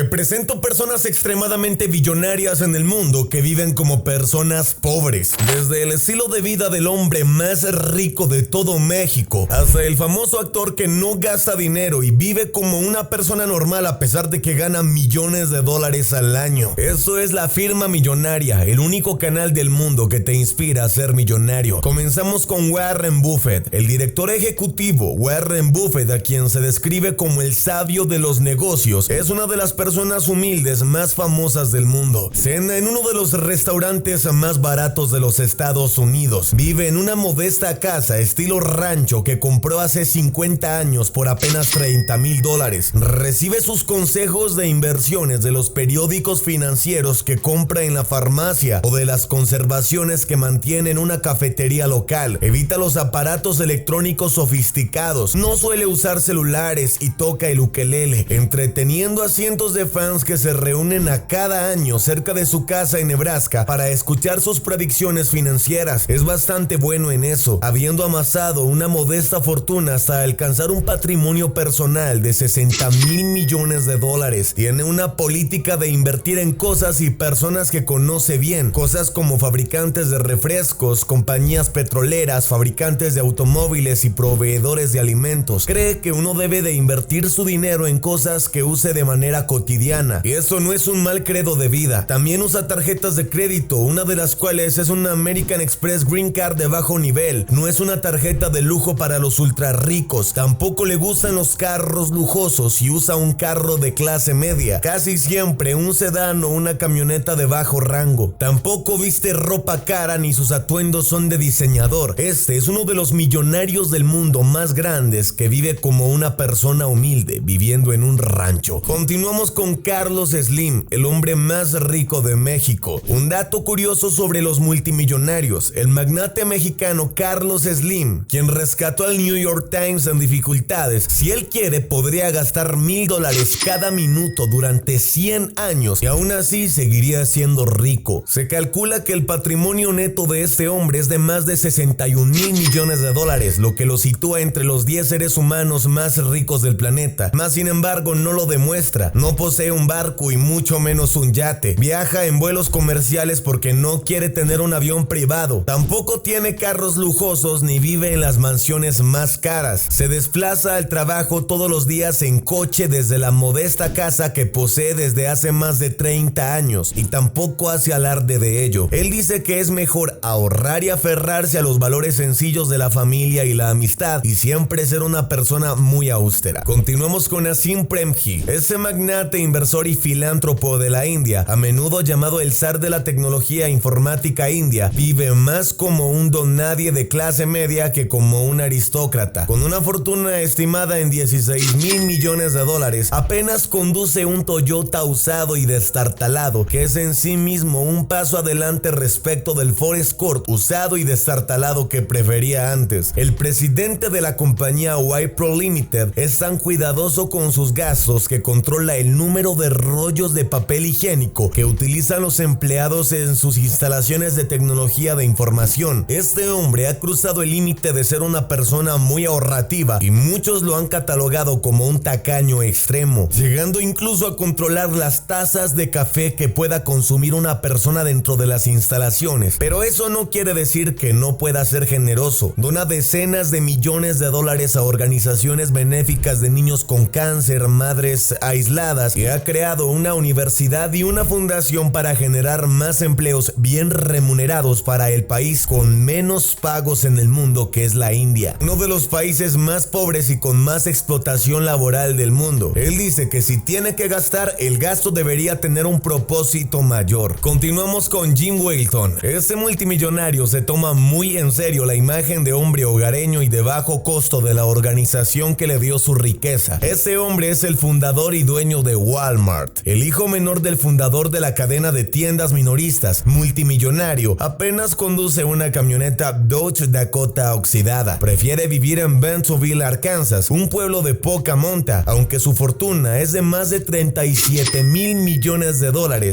Te presento personas extremadamente billonarias en el mundo que viven como personas pobres. Desde el estilo de vida del hombre más rico de todo México, hasta el famoso actor que no gasta dinero y vive como una persona normal a pesar de que gana millones de dólares al año. Eso es La Firma Millonaria, el único canal del mundo que te inspira a ser millonario. Comenzamos con Warren Buffett, el director ejecutivo. Warren Buffett, a quien se describe como el sabio de los negocios, es una de las personas humildes más famosas del mundo. Cena en uno de los restaurantes más baratos de los Estados Unidos. Vive en una modesta casa estilo rancho que compró hace 50 años por apenas $30,000. Recibe sus consejos de inversiones de los periódicos financieros que compra en la farmacia o de las conservaciones que mantiene en una cafetería local. Evita los aparatos electrónicos sofisticados. No suele usar celulares y toca el ukelele, entreteniendo a cientos de fans que se reúnen a cada año cerca de su casa en Nebraska para escuchar sus predicciones financieras. Es bastante bueno en eso, habiendo amasado una modesta fortuna hasta alcanzar un patrimonio personal de $60,000 millones. Tiene una política de invertir en cosas y personas que conoce bien, cosas como fabricantes de refrescos, compañías petroleras, fabricantes de automóviles y proveedores de alimentos. Cree que uno debe de invertir su dinero en cosas que use de manera cotidiana, y eso no es un mal credo de vida. También usa tarjetas de crédito, una de las cuales es una American Express Green Card de bajo nivel. No es una tarjeta de lujo para los ultra ricos. Tampoco le gustan los carros lujosos y usa un carro de clase media, casi siempre un sedán o una camioneta de bajo rango. Tampoco viste ropa cara ni sus atuendos son de diseñador. Este es uno de los millonarios del mundo más grandes que vive como una persona humilde, viviendo en un rancho. Continuamos con Carlos Slim, el hombre más rico de México. Un dato curioso sobre los multimillonarios: el magnate mexicano Carlos Slim, quien rescató al New York Times en dificultades, si él quiere podría gastar $1,000 cada minuto durante 100 años y aún así seguiría siendo rico. Se calcula que el patrimonio neto de este hombre es de más de $61,000 millones, lo que lo sitúa entre los 10 seres humanos más ricos del planeta. Mas sin embargo no lo demuestra. No posee un barco y mucho menos un yate. Viaja en vuelos comerciales porque no quiere tener un avión privado. Tampoco tiene carros lujosos ni vive en las mansiones más caras. Se desplaza al trabajo todos los días en coche desde la modesta casa que posee desde hace más de 30 años y tampoco hace alarde de ello. Él dice que es mejor ahorrar y aferrarse a los valores sencillos de la familia y la amistad y siempre ser una persona muy austera. Continuamos con Azim Premji, ese magnate, inversor y filántropo de la India, a menudo llamado el zar de la tecnología informática india. Vive más como un don nadie de clase media que como un aristócrata. Con una fortuna estimada en $16,000 millones, apenas conduce un Toyota usado y destartalado, que es en sí mismo un paso adelante respecto del Ford Escort usado y destartalado que prefería antes. El presidente de la compañía Wipro Limited es tan cuidadoso con sus gastos que controla el número de rollos de papel higiénico que utilizan los empleados en sus instalaciones de tecnología de información. Este hombre ha cruzado el límite de ser una persona muy ahorrativa y muchos lo han catalogado como un tacaño extremo, llegando incluso a controlar las tazas de café que pueda consumir una persona dentro de las instalaciones. Pero eso no quiere decir que no pueda ser generoso. Dona decenas de millones de dólares a organizaciones benéficas de niños con cáncer, madres aisladas, y ha creado una universidad y una fundación para generar más empleos bien remunerados para el país con menos pagos en el mundo, que es la India, uno de los países más pobres y con más explotación laboral del mundo. Él dice que si tiene que gastar, el gasto debería tener un propósito mayor. Continuamos con Jim Walton. Este multimillonario se toma muy en serio la imagen de hombre hogareño y de bajo costo de la organización que le dio su riqueza. Este hombre es el fundador y dueño de Walmart, el hijo menor del fundador de la cadena de tiendas minoristas. Multimillonario, apenas conduce una camioneta Dodge Dakota oxidada. Prefiere vivir en Bentonville, Arkansas, un pueblo de poca monta. Aunque su fortuna es de más de $37,000 millones,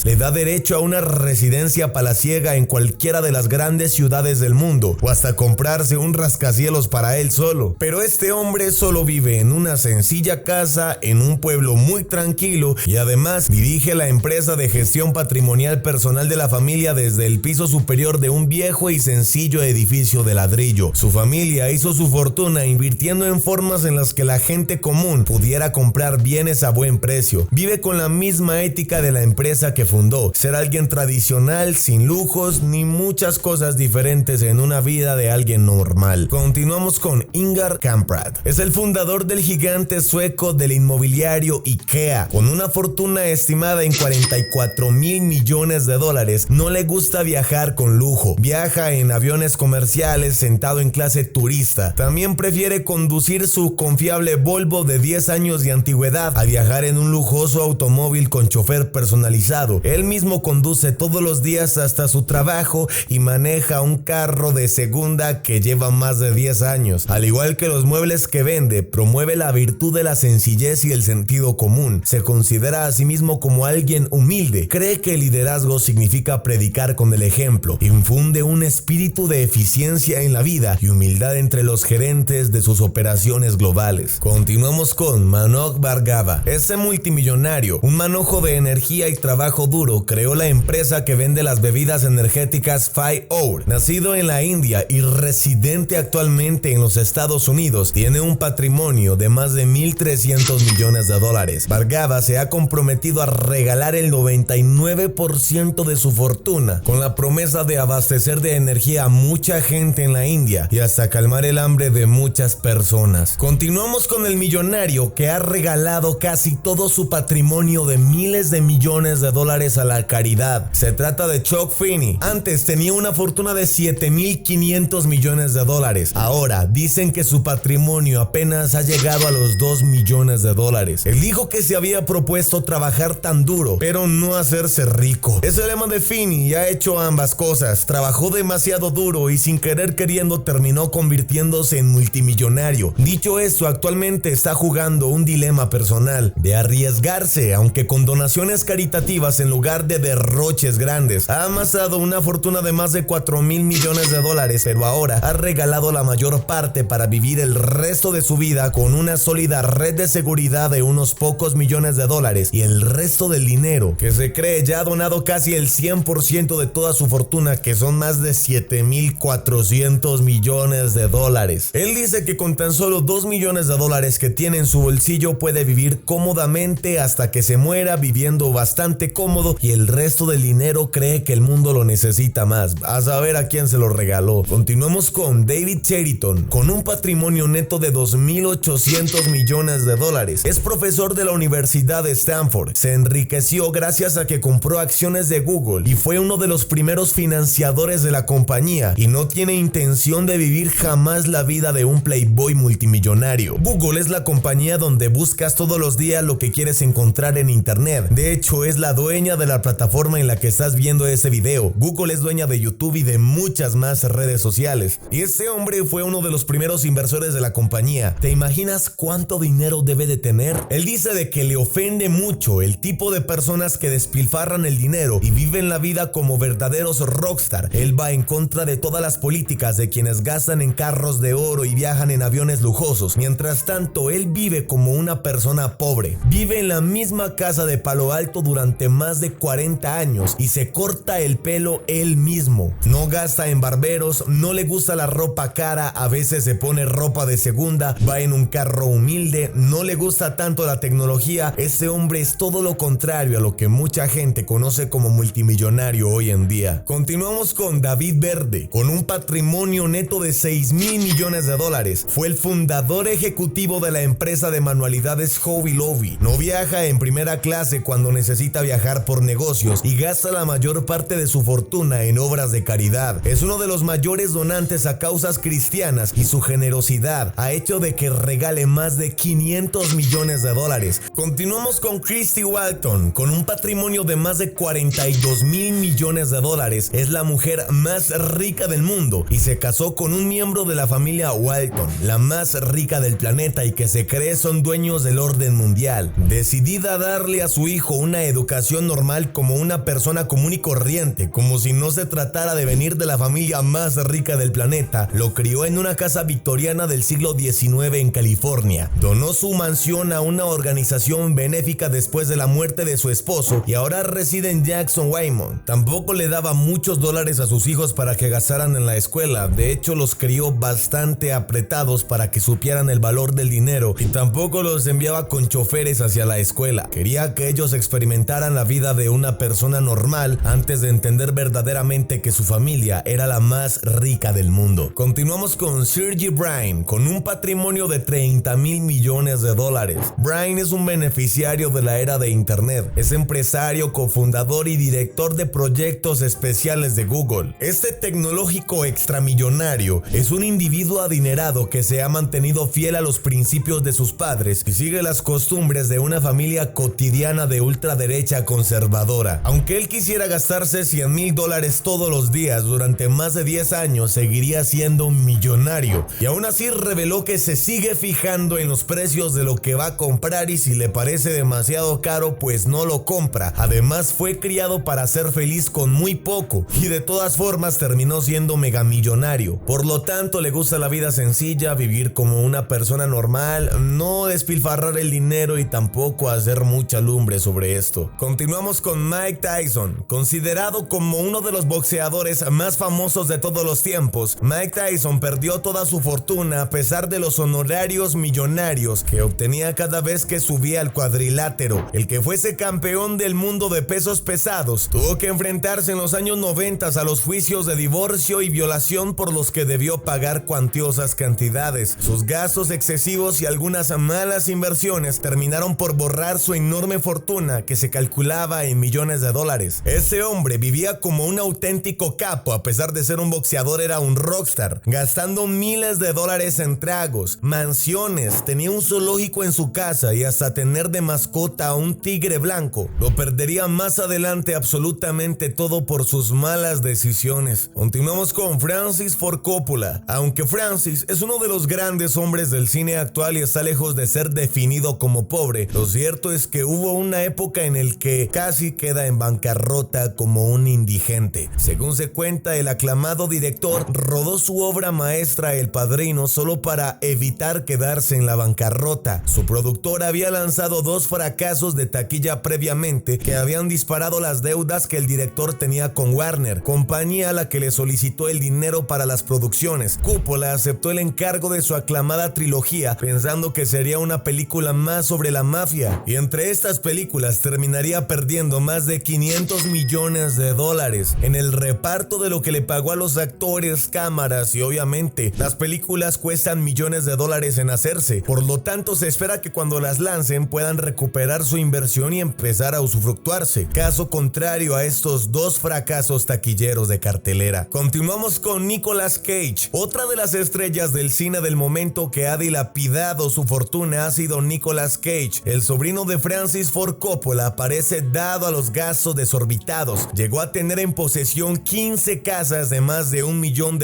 le da derecho a una residencia palaciega en cualquiera de las grandes ciudades del mundo, o hasta comprarse un rascacielos para él solo. Pero este hombre solo vive en una sencilla casa en un pueblo muy tranquilo estilo y además dirige la empresa de gestión patrimonial personal de la familia desde el piso superior de un viejo y sencillo edificio de ladrillo. Su familia hizo su fortuna invirtiendo en formas en las que la gente común pudiera comprar bienes a buen precio. Vive con la misma ética de la empresa que fundó, ser alguien tradicional, sin lujos ni muchas cosas diferentes en una vida de alguien normal. Continuamos con Ingvar Kamprad. Es el fundador del gigante sueco del inmobiliario IKEA. Con una fortuna estimada en 44,000 millones de dólares, no le gusta viajar con lujo. Viaja en aviones comerciales sentado en clase turista. También prefiere conducir su confiable Volvo de 10 años de antigüedad a viajar en un lujoso automóvil con chofer personalizado. Él mismo conduce todos los días hasta su trabajo y maneja un carro de segunda que lleva más de 10 años. Al igual que los muebles que vende, promueve la virtud de la sencillez y el sentido común. Se considera a sí mismo como alguien humilde. Cree que el liderazgo significa predicar con el ejemplo. Infunde un espíritu de eficiencia en la vida y humildad entre los gerentes de sus operaciones globales. Continuamos con Manoj Bhargava. Este multimillonario, un manojo de energía y trabajo duro, creó la empresa que vende las bebidas energéticas 5hour. Nacido en la India y residente actualmente en los Estados Unidos, tiene un patrimonio de más de 1,300 millones de dólares. Bhargava se ha comprometido a regalar el 99% de su fortuna, con la promesa de abastecer de energía a mucha gente en la India y hasta calmar el hambre de muchas personas. Continuamos con el millonario que ha regalado casi todo su patrimonio de miles de millones de dólares a la caridad. Se trata de Chuck Finney. Antes tenía una fortuna de 7,500 millones de dólares. Ahora dicen que su patrimonio apenas ha llegado a los 2 millones de dólares. Él dijo que se había propuesto trabajar tan duro, pero no hacerse rico. Es el lema de Finney y ha hecho ambas cosas. Trabajó demasiado duro y sin querer queriendo terminó convirtiéndose en multimillonario. Dicho esto, actualmente está jugando un dilema personal de arriesgarse, aunque con donaciones caritativas en lugar de derroches grandes. Ha amasado una fortuna de más de 4,000 millones de dólares, pero ahora ha regalado la mayor parte para vivir el resto de su vida con una sólida red de seguridad de unos pocos millones de dólares, y el resto del dinero que se cree ya ha donado casi el 100% de toda su fortuna, que son más de 7,400 millones de dólares. Él dice que con tan solo 2 millones de dólares que tiene en su bolsillo puede vivir cómodamente hasta que se muera, viviendo bastante cómodo, y el resto del dinero cree que el mundo lo necesita más. A saber a quién se lo regaló. Continuamos con David Cheriton. Con un patrimonio neto de 2,800 millones de dólares, es profesor de la Universidad de Stanford. Se enriqueció gracias a que compró acciones de Google y fue uno de los primeros financiadores de la compañía, y no tiene intención de vivir jamás la vida de un playboy multimillonario. Google es la compañía donde buscas todos los días lo que quieres encontrar en internet. De hecho, es la dueña de la plataforma en la que estás viendo ese video. Google es dueña de YouTube y de muchas más redes sociales. Y este hombre fue uno de los primeros inversores de la compañía. ¿Te imaginas cuánto dinero debe de tener? Él dice de que le ofende mucho el tipo de personas que despilfarran el dinero y viven la vida como verdaderos rockstar. Él va en contra de todas las políticas de quienes gastan en carros de oro y viajan en aviones lujosos. Mientras tanto, él vive como una persona pobre. Vive en la misma casa de Palo Alto durante más de 40 años y se corta el pelo él mismo. No gasta en barberos, no le gusta la ropa cara, a veces se pone ropa de segunda, va en un carro humilde, no le gusta tanto la tecnología. Ese hombre es todo lo contrario a lo que mucha gente conoce como multimillonario hoy en día. Continuamos con David Verde. Con un patrimonio neto de 6,000 millones de dólares, fue el fundador ejecutivo de la empresa de manualidades Hobby Lobby. No viaja en primera clase cuando necesita viajar por negocios y gasta la mayor parte de su fortuna en obras de caridad. Es uno de los mayores donantes a causas cristianas y su generosidad ha hecho de que regale más de 500 millones de dólares. Continuamos con Christy Walton. Con un patrimonio de más de 42,000 millones de dólares, es la mujer más rica del mundo y se casó con un miembro de la familia Walton, la más rica del planeta, y que se cree son dueños del orden mundial. Decidida a darle a su hijo una educación normal como una persona común y corriente, como si no se tratara de venir de la familia más rica del planeta, lo crió en una casa victoriana del siglo XIX en California. Donó su mansión a una organización fundación benéfica después de la muerte de su esposo y ahora reside en Jackson, Wyoming. Tampoco le daba muchos dólares a sus hijos para que gastaran en la escuela. De hecho, los crió bastante apretados para que supieran el valor del dinero y tampoco los enviaba con choferes hacia la escuela. Quería que ellos experimentaran la vida de una persona normal antes de entender verdaderamente que su familia era la más rica del mundo. Continuamos con Sergey Brin, con un patrimonio de 30,000 millones de dólares. Brin es un beneficiario de la era de Internet. Es empresario, cofundador y director de proyectos especiales de Google. Este tecnológico extramillonario es un individuo adinerado que se ha mantenido fiel a los principios de sus padres y sigue las costumbres de una familia cotidiana de ultraderecha conservadora. Aunque él quisiera gastarse $100,000 todos los días durante más de 10 años, seguiría siendo un millonario. Y aún así reveló que se sigue fijando en los precios de lo que va a comprar y si le parece demasiado caro, pues no lo compra. Además, fue criado para ser feliz con muy poco y de todas formas terminó siendo megamillonario. Por lo tanto, le gusta la vida sencilla, vivir como una persona normal, no despilfarrar el dinero y tampoco hacer mucha lumbre sobre esto. Continuamos con Mike Tyson. Considerado como uno de los boxeadores más famosos de todos los tiempos, Mike Tyson perdió toda su fortuna a pesar de los honorarios millonarios que obtenía cada vez que subía al cuadrilátero. El que fuese campeón del mundo de pesos pesados tuvo que enfrentarse en los años 90 a los juicios de divorcio y violación por los que debió pagar cuantiosas cantidades. Sus gastos excesivos y algunas malas inversiones terminaron por borrar su enorme fortuna que se calculaba en millones de dólares. Ese hombre vivía como un auténtico capo. A pesar de ser un boxeador, era un rockstar, gastando miles de dólares en tragos, mansiones, tenía un zoológico en su casa y hasta tener de mascota a un tigre blanco. Lo perdería más adelante absolutamente todo por sus malas decisiones. Continuamos con Francis Ford Coppola. Aunque Francis es uno de los grandes hombres del cine actual y está lejos de ser definido como pobre, lo cierto es que hubo una época en el que casi queda en bancarrota como un indigente. Según se cuenta, el aclamado director rodó su obra maestra El Padrino solo para evitar quedarse en la bancarrota. Su productor había lanzado 2 fracasos de taquilla previamente que habían disparado las deudas que el director tenía con Warner, compañía a la que le solicitó el dinero para las producciones. Coppola aceptó el encargo de su aclamada trilogía pensando que sería una película más sobre la mafia, y entre estas películas terminaría perdiendo más de $500 millones. En el reparto de lo que le pagó a los actores, cámaras y obviamente las películas cuestan millones de dólares en hacerse. Por lo tanto, se espera que cuando las lancen puedan recuperar su inversión y empezar a usufructuarse. Caso contrario a estos 2 fracasos taquilleros de cartelera. Continuamos con Nicolas Cage. Otra de las estrellas del cine del momento que ha dilapidado su fortuna ha sido Nicolas Cage. El sobrino de Francis Ford Coppola parece dado a los gastos desorbitados. Llegó a tener en posesión 15 casas de más de $1 millón,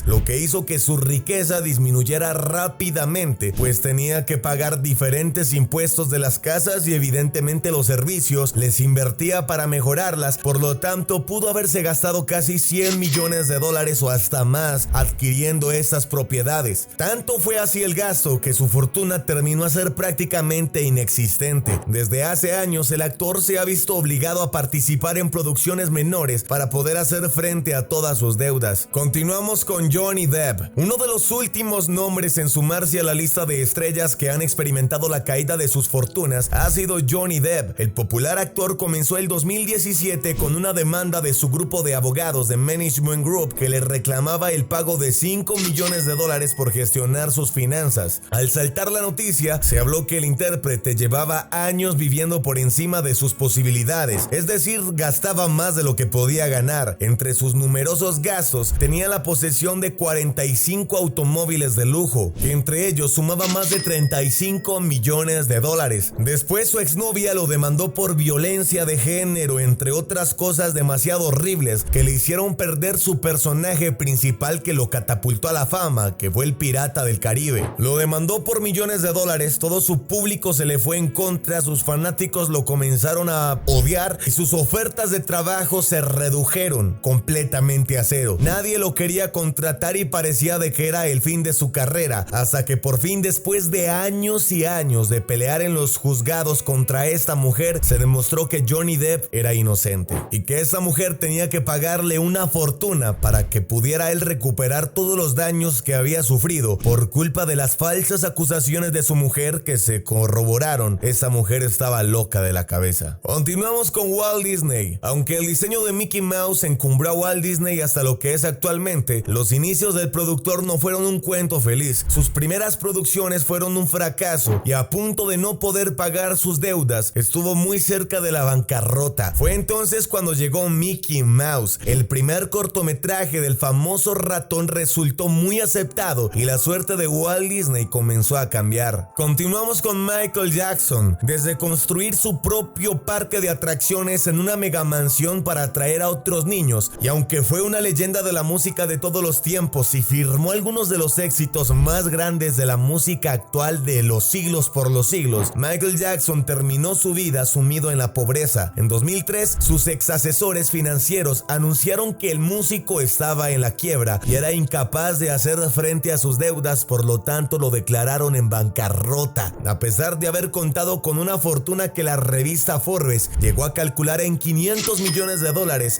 lo que hizo que su riqueza disminuyera rápidamente, pues tenía que pagar diferentes impuestos de las casas y evidentemente los servicios les invertía para mejorarlas. Por lo tanto, pudo haberse gastado casi $100 millones o hasta más adquiriendo estas propiedades. Tanto fue así el gasto que su fortuna terminó a ser prácticamente inexistente. Desde hace años, el actor se ha visto obligado a participar en producciones menores para poder hacer frente a todas sus deudas. Continuamos con Johnny Depp. Uno de los últimos nombres en sumarse a la lista de estrellas que han experimentado la caída de sus fortunas ha sido Johnny Depp. El popular actor comenzó el 2017 con una demanda de su grupo de abogados de Management Group que le reclamaba el pago de $5 millones por gestionar sus finanzas. Al saltar la noticia, se habló que el intérprete llevaba años viviendo por encima de sus posibilidades, es decir, gastaba más de lo que podía ganar. Entre sus numerosos gastos, tenía la posesión de 45 automóviles de lujo, que entre ellos sumaba más de $35 millones. Después, su exnovia lo demandó por violencia de género, entre otras cosas demasiado horribles que le hicieron perder su personaje principal que lo catapultó a la fama, que fue el Pirata del Caribe. Lo demandó por millones de dólares, todo su público se le fue en contra, sus fanáticos lo comenzaron a odiar y sus ofertas de trabajo se redujeron completamente a cero. Nadie lo quería contratar y parecía de que era el fin de su carrera, hasta que por fin, después de años y años de pelear en los los juzgados contra esta mujer, se demostró que Johnny Depp era inocente y que esa mujer tenía que pagarle una fortuna para que pudiera él recuperar todos los daños que había sufrido por culpa de las falsas acusaciones de su mujer que se corroboraron. Esa mujer estaba loca de la cabeza. Continuamos con Walt Disney. Aunque el diseño de Mickey Mouse encumbró a Walt Disney hasta lo que es actualmente, los inicios del productor no fueron un cuento feliz. Sus primeras producciones fueron un fracaso y a punto de no poder pagar sus deudas, estuvo muy cerca de la bancarrota. Fue entonces cuando llegó Mickey Mouse. El primer cortometraje del famoso ratón resultó muy aceptado y la suerte de Walt Disney comenzó a cambiar. Continuamos con Michael Jackson. Desde construir su propio parque de atracciones en una mega mansión para atraer a otros niños, y aunque fue una leyenda de la música de todos los tiempos y firmó algunos de los éxitos más grandes de la música actual de los siglos por los siglos, Michael Jackson terminó su vida sumido en la pobreza. En 2003, sus ex asesores financieros anunciaron que el músico estaba en la quiebra y era incapaz de hacer frente a sus deudas, por lo tanto lo declararon en bancarrota. A pesar de haber contado con una fortuna que la revista Forbes llegó a calcular en $500 millones,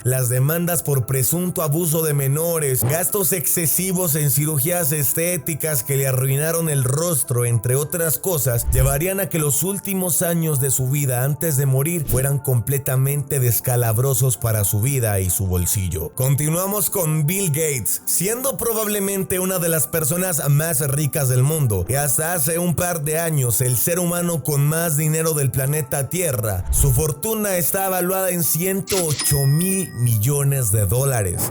las demandas por presunto abuso de menores, gastos excesivos en cirugías estéticas que le arruinaron el rostro, entre otras cosas, llevarían a que los últimos años de su vida antes de morir fueran completamente descalabrosos para su vida y su bolsillo. Continuamos con Bill Gates. Siendo probablemente una de las personas más ricas del mundo y hasta hace un par de años el ser humano con más dinero del planeta Tierra, su fortuna está evaluada en $108,000 millones.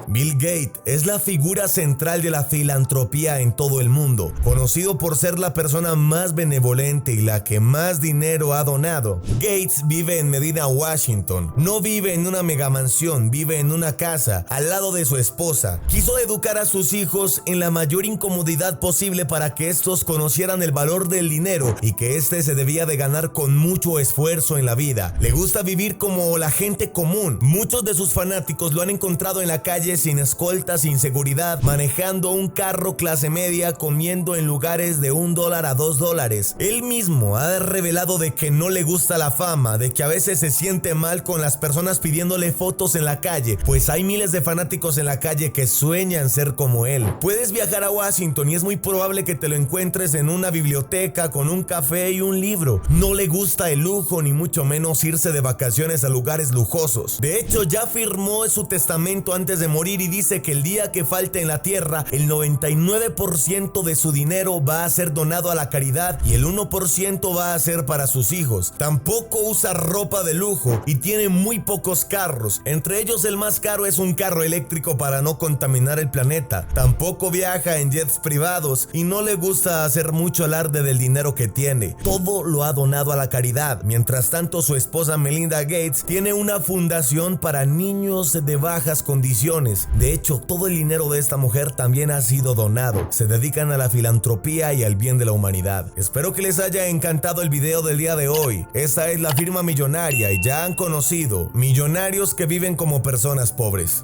Bill Gates es la figura central de la filantropía en todo el mundo, conocido por ser la persona más benevolente y la que más dinero ha donado. Gates vive en Medina, Washington. No vive en una megamansión, vive en una casa al lado de su esposa. Quiso educar a sus hijos en la mayor incomodidad posible para que estos conocieran el valor del dinero y que este se debía de ganar con mucho esfuerzo en la vida. Le gusta vivir como la gente común. Muchos de sus fanáticos lo han encontrado en la calle sin escolta, sin seguridad, manejando un carro clase media, comiendo en lugares de $1 a $2. Él mismo ha revelado de que no le gusta la fama, de que a veces se siente mal con las personas pidiéndole fotos en la calle, pues hay miles de fanáticos en la calle que sueñan ser como él. Puedes viajar a Washington y es muy probable que te lo encuentres en una biblioteca con un café y un libro. No le gusta el lujo, ni mucho menos irse de vacaciones a lugares lujosos. De hecho, ya firmó su testamento antes de morir y dice que el día que falte en la tierra, el 99% de su dinero va a ser donado a la caridad y el 1% va a ser para sus hijos. Tampoco usa ropa de lujo y tiene muy pocos carros. Entre ellos, el más caro es un carro eléctrico para no contaminar el planeta. Tampoco viaja en jets privados y no le gusta hacer mucho alarde del dinero que tiene. Todo lo ha donado a la caridad. Mientras tanto, su esposa Melinda Gates tiene una fundación para niños de bajas condiciones. De hecho, todo el dinero de esta mujer también ha sido donado. Se dedican a la filantropía y al bien de la humanidad. Espero que les haya encantado el video del día de hoy. Esta es la firma millonaria y ya han conocido millonarios que viven como personas pobres.